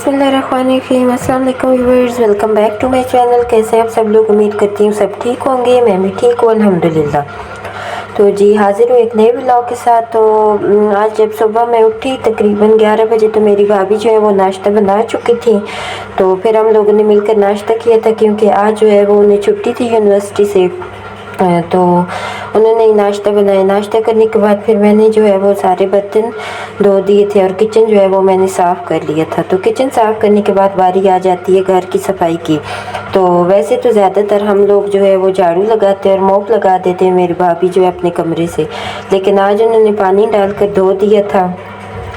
बिस्मिल्लाहिर्रहमानिर्रहीम। अस्सलाम वालेकुम viewers, welcome back to my channel. कैसे हैं आप सब लोग? उम्मीद करती हूँ सब ठीक होंगे। मैं भी ठीक हूँ अल्हम्दुलिल्लाह। तो जी हाजिर हूँ एक नए व्लॉग के साथ। तो आज जब सुबह मैं उठी तकरीबन 11 बजे, तो मेरी भाभी जो है वो नाश्ता बना चुकी थी। तो फिर हम लोगों ने मिलकर नाश्ता किया था, क्योंकि आज जो है वो उन्हें छुट्टी थी यूनिवर्सिटी से। तो उन्होंने ही नाश्ता बनाया। नाश्ता करने के बाद फिर मैंने जो है वो सारे बर्तन धो दिए थे और किचन जो है वो मैंने साफ़ कर लिया था। तो किचन साफ़ करने के बाद बारी आ जाती है घर की सफाई की। तो वैसे तो ज़्यादातर हम लोग जो है वो झाड़ू लगाते हैं और मोप लगा देते हैं, मेरी भाभी जो है अपने कमरे से। लेकिन आज उन्होंने पानी डालकर धो दिया था,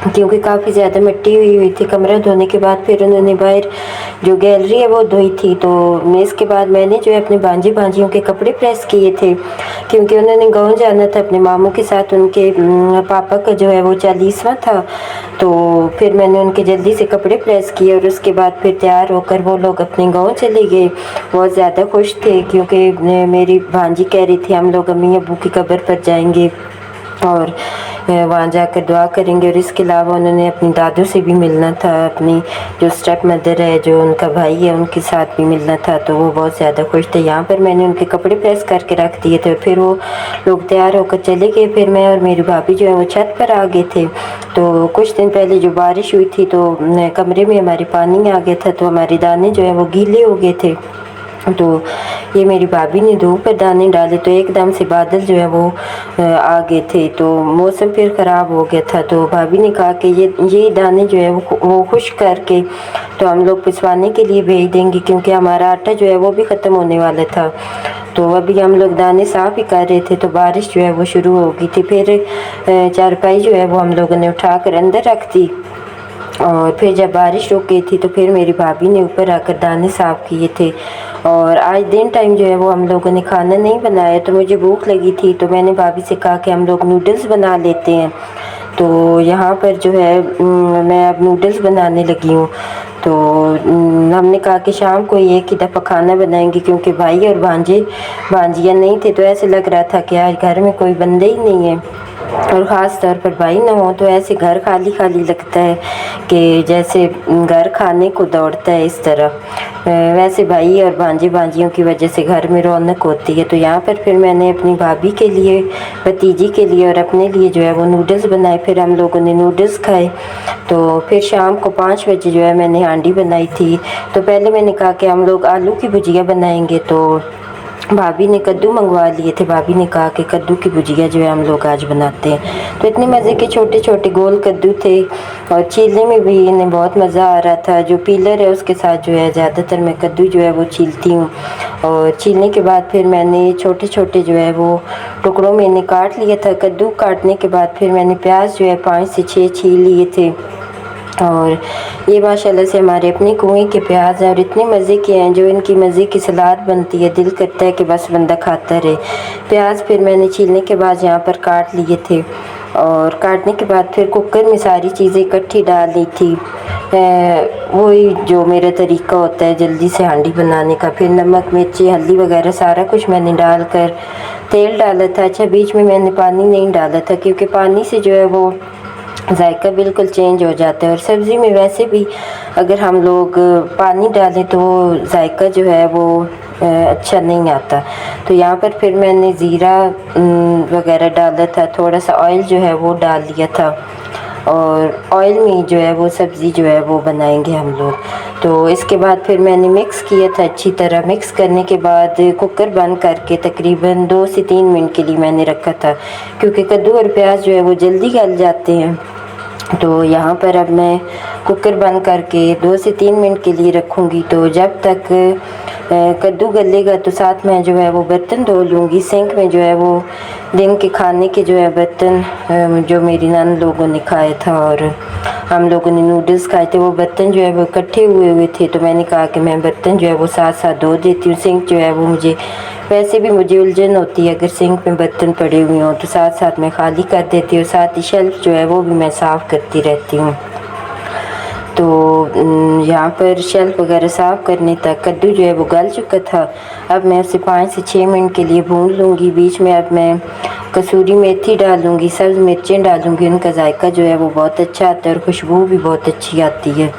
क्योंकि काफ़ी ज़्यादा मिट्टी हुई थी। कमरा धोने के बाद फिर उन्होंने बाहर जो गैलरी है वो धोई थी। तो इसके बाद मैंने जो है अपने भांजियों के कपड़े प्रेस किए थे, क्योंकि उन्होंने गाँव जाना था अपने मामू के साथ। उनके पापा का जो है वो 40वां था। तो फिर मैंने उनके जल्दी से कपड़े प्रेस किए और उसके बाद फिर तैयार होकर वो लोग अपने गाँव चले गए। बहुत ज़्यादा खुश थे, क्योंकि मेरी भांजी कह रही थी हम लोग अम्मी अब्बू की कब्र पर जाएंगे और वहाँ जाकर दुआ करेंगे। और इसके अलावा उन्होंने अपनी दादू से भी मिलना था, अपनी जो स्टेप मदर है, जो उनका भाई है, उनके साथ भी मिलना था। तो वो बहुत ज़्यादा खुश थे। यहाँ पर मैंने उनके कपड़े प्रेस करके रख दिए थे और फिर वो लोग तैयार होकर चले गए। फिर मैं और मेरी भाभी जो है वो छत पर आ गए थे। तो कुछ दिन पहले जो बारिश हुई थी, तो कमरे में हमारे पानी आ गया था, तो हमारे दाने जो है वो गीले हो गए थे। तो ये मेरी भाभी ने धूप पर दाने डाले, तो एकदम से बादल जो है वो आ गए थे। तो मौसम फिर ख़राब हो गया था। तो भाभी ने कहा कि ये दाने जो है वो खुश्क करके तो हम लोग पिसवाने के लिए भेज देंगे, क्योंकि हमारा आटा जो है वो भी ख़त्म होने वाला था। तो अभी हम लोग दाने साफ़ ही कर रहे थे, तो बारिश जो है वो शुरू हो गई थी। फिर चारपाई जो है वो हम लोगों ने उठा कर अंदर रख दी। और फिर जब बारिश रुक गई थी, तो फिर मेरी भाभी ने ऊपर आकर दाने साफ़ किए थे। और आज दिन टाइम जो है वो हम लोगों ने खाना नहीं बनाया, तो मुझे भूख लगी थी। तो मैंने भाभी से कहा कि हम लोग नूडल्स बना लेते हैं। तो यहाँ पर जो है मैं अब नूडल्स बनाने लगी हूँ। तो हमने कहा कि शाम को एक ही दफ़ा खाना बनाएंगे, क्योंकि भाई और भांजियाँ नहीं थे। तो ऐसे लग रहा था कि आज घर में कोई बंदे ही नहीं है, और ख़ास तौर पर भाई ना हो तो ऐसे घर खाली खाली लगता है, कि जैसे घर खाने को दौड़ता है इस तरह। वैसे भाई और भांजियों की वजह से घर में रौनक होती है। तो यहाँ पर फिर मैंने अपनी भाभी के लिए, भतीजी के लिए और अपने लिए जो है वो नूडल्स बनाए। फिर हम लोगों ने नूडल्स खाए। तो फिर शाम को 5 बजे जो है मैंने हांडी बनाई थी। तो पहले मैंने कहा कि हम लोग आलू की भुजिया बनाएंगे, तो भाभी ने कद्दू मंगवा लिए थे। भाभी ने कहा कि कद्दू की भुजिया जो है हम लोग आज बनाते हैं। तो इतने मज़े के छोटे छोटे गोल कद्दू थे, और छीलने में भी इन्हें बहुत मज़ा आ रहा था। जो पीलर है उसके साथ जो है ज़्यादातर मैं कद्दू जो है वो छीलती हूँ। और छीलने के बाद फिर मैंने छोटे छोटे जो है वो टुकड़ों में इन्हें काट लिया था। कद्दू काटने के बाद फिर मैंने प्याज जो है 5 से 6 छील लिए थे। और ये माशाल्लाह से हमारे अपने कुएं के प्याज हैं, और इतने मज़े के हैं। जो इनकी मज़े की सलाद बनती है, दिल करता है कि बस बंदा खाता रहे। प्याज फिर मैंने छीलने के बाद यहाँ पर काट लिए थे, और काटने के बाद फिर कुकर में सारी चीज़ें इकट्ठी डाल ली थी। वही जो मेरा तरीका होता है जल्दी से हांडी बनाने का। फिर नमक, मिर्ची, हल्दी वगैरह सारा कुछ मैंने डालकर तेल डाला था। अच्छा, बीच में मैंने पानी नहीं डाला था, क्योंकि पानी से जो है वो जायका बिल्कुल चेंज हो जाता है। और सब्ज़ी में वैसे भी अगर हम लोग पानी डालें तो जायका जो है वो अच्छा नहीं आता। तो यहाँ पर फिर मैंने ज़ीरा वगैरह डाला था, थोड़ा सा ऑयल जो है वो डाल लिया था। और ऑयल में जो है वो सब्ज़ी जो है वो बनाएंगे हम लोग। तो इसके बाद फिर मैंने मिक्स किया था अच्छी तरह। मिक्स करने के बाद कुकर बंद करके तकरीबन 2 से 3 मिनट के लिए मैंने रखा था, क्योंकि कद्दू और प्याज जो है वो जल्दी गल जाते हैं। तो यहाँ पर अब मैं कुकर बंद करके 2 से 3 मिनट के लिए रखूँगी। तो जब तक कद्दू गलेगा, तो साथ में जो है वो बर्तन धो लूँगी। सिंक में जो है वो दिन के खाने के जो है बर्तन जो मेरी नान लोगों ने खाया था और हम लोगों ने नूडल्स खाए थे, वो बर्तन जो है वो इकट्ठे हुए थे। तो मैंने कहा कि मैं बर्तन जो है वो साथ साथ धो देती हूँ। सिंक जो है वो वैसे भी मुझे उलझन होती है, अगर सिंक में बर्तन पड़े हुए हों तो साथ साथ मैं खाली कर देती हूँ। साथ ही शेल्फ जो है वो भी मैं साफ़ करती रहती हूँ। तो यहाँ पर शेल्फ वगैरह साफ़ करने तक कद्दू जो है वो गल चुका था। अब मैं उसे 5 से 6 मिनट के लिए भून लूँगी। बीच में अब मैं कसूरी मेथी डालूँगी, सब्ज़ मिर्चें डालूँगी। उनका जायका जो है वो बहुत अच्छा आता है और खुशबू भी बहुत अच्छी आती है।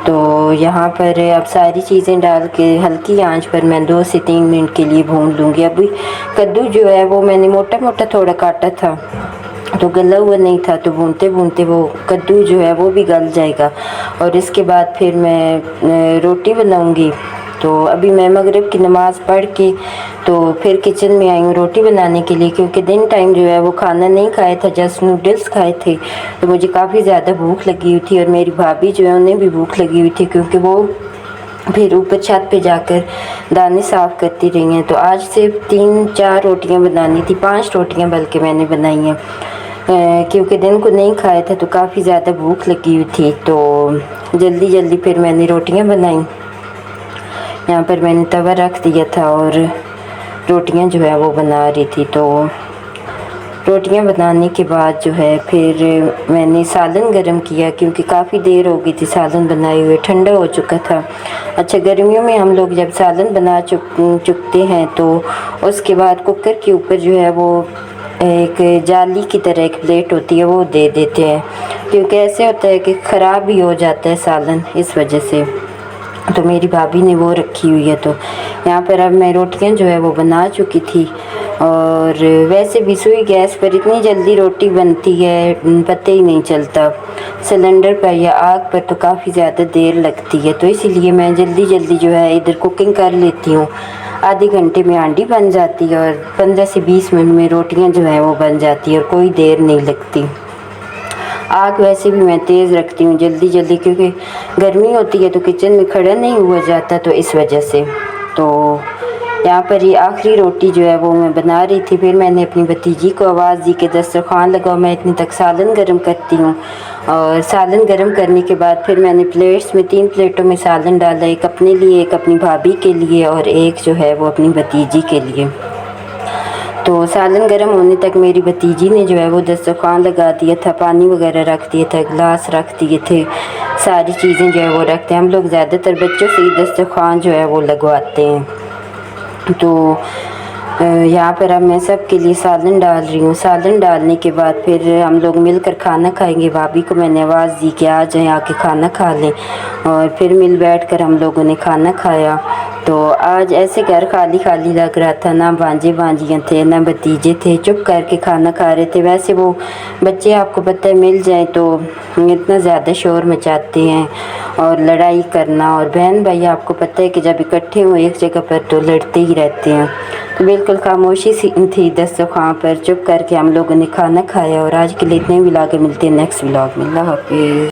तो यहाँ पर अब सारी चीज़ें डाल के हल्की आंच पर मैं 2 से 3 मिनट के लिए भून लूँगी। अभी कद्दू जो है वो मैंने मोटा मोटा थोड़ा काटा था, तो गला हुआ नहीं था, तो भूनते भूनते वो कद्दू जो है वो भी गल जाएगा। और इसके बाद फिर मैं रोटी बनाऊँगी। तो अभी मैं मगरिब की नमाज़ पढ़ के तो फिर किचन में आई हूँ रोटी बनाने के लिए, क्योंकि दिन टाइम जो है वो खाना नहीं खाया था, जस्ट नूडल्स खाए थे। तो मुझे काफ़ी ज़्यादा भूख लगी हुई थी और मेरी भाभी जो है उन्हें भी भूख लगी हुई थी, क्योंकि वो फिर ऊपर छत पे जाकर दाने साफ़ करती रही हैं। तो आज सिर्फ 3-4 रोटियां बनानी थी, 5 रोटियां बल्कि मैंने बनाई हैं, क्योंकि दिन को नहीं खाया था तो काफ़ी ज़्यादा भूख लगी हुई थी। तो जल्दी जल्दी फिर मैंने रोटियां बनाई। यहाँ पर मैंने तवा रख दिया था और रोटियां जो है वो बना रही थी। तो रोटियां बनाने के बाद जो है फिर मैंने सालन गरम किया, क्योंकि काफ़ी देर हो गई थी सालन बनाए हुए, ठंडा हो चुका था। अच्छा, गर्मियों में हम लोग जब सालन बना चुकते हैं तो उसके बाद कुकर के ऊपर जो है वो एक जाली की तरह एक प्लेट होती है वो दे देते हैं, क्योंकि ऐसे होता है कि ख़राब भी हो जाता है सालन इस वजह से। तो मेरी भाभी ने वो रखी हुई है। तो यहाँ पर अब मैं रोटियां जो है वो बना चुकी थी। और वैसे भी सुई गैस पर इतनी जल्दी रोटी बनती है पता ही नहीं चलता, सिलेंडर पर या आग पर तो काफ़ी ज़्यादा देर लगती है। तो इसीलिए मैं जल्दी जल्दी जो है इधर कुकिंग कर लेती हूँ। आधे घंटे में हांडी बन जाती है और 15 से 20 मिनट में रोटियाँ जो है वो बन जाती है और कोई देर नहीं लगती। आग वैसे भी मैं तेज़ रखती हूँ जल्दी जल्दी, क्योंकि गर्मी होती है तो किचन में खड़ा नहीं हुआ जाता, तो इस वजह से। तो यहाँ पर ये आखिरी रोटी जो है वो मैं बना रही थी। फिर मैंने अपनी भतीजी को आवाज़ दी कि दस्तरखान लगाओ, मैं इतनी तक सालन गरम करती हूँ। और सालन गरम करने के बाद फिर मैंने प्लेट्स में 3 प्लेटों में सालन डाला, एक अपने लिए, एक अपनी भाभी के लिए और एक जो है वो अपनी भतीजी के लिए। तो सालन गर्म होने तक मेरी भतीजी ने जो है वो दस्तरखान लगा दिया था, पानी वगैरह रख दिया था, गिलास रख दिए थे, सारी चीज़ें जो है वो रखते हैं। हम लोग ज़्यादातर बच्चों से ही दस्तरखान जो है वो लगवाते हैं। तो यहाँ पर अब मैं सब के लिए सालन डाल रही हूँ। सालन डालने के बाद फिर हम लोग मिलकर खाना खाएंगे। भाभी को मैंने आवाज़ दी कि आ जाएं, आके खाना खा लें, और फिर मिल बैठकर हम लोगों ने खाना खाया। तो आज ऐसे घर खाली खाली लग रहा था, ना भांजे भांजियाँ थे ना भतीजे थे, चुप करके खाना खा रहे थे। वैसे वो बच्चे आपको पता है मिल जाए तो इतना ज़्यादा शोर मचाते हैं और लड़ाई करना, और बहन भाई आपको पता है कि जब इकट्ठे हों एक जगह पर तो लड़ते ही रहते हैं। तो बिल्कुल खामोशी सी थी दस्तरखान पर, चुप करके हम लोगों ने खाना खाया। और आज के लिए इतने व्लॉग मिलते हैं नेक्स्ट व्लॉग में। अल्लाह हाफिज़।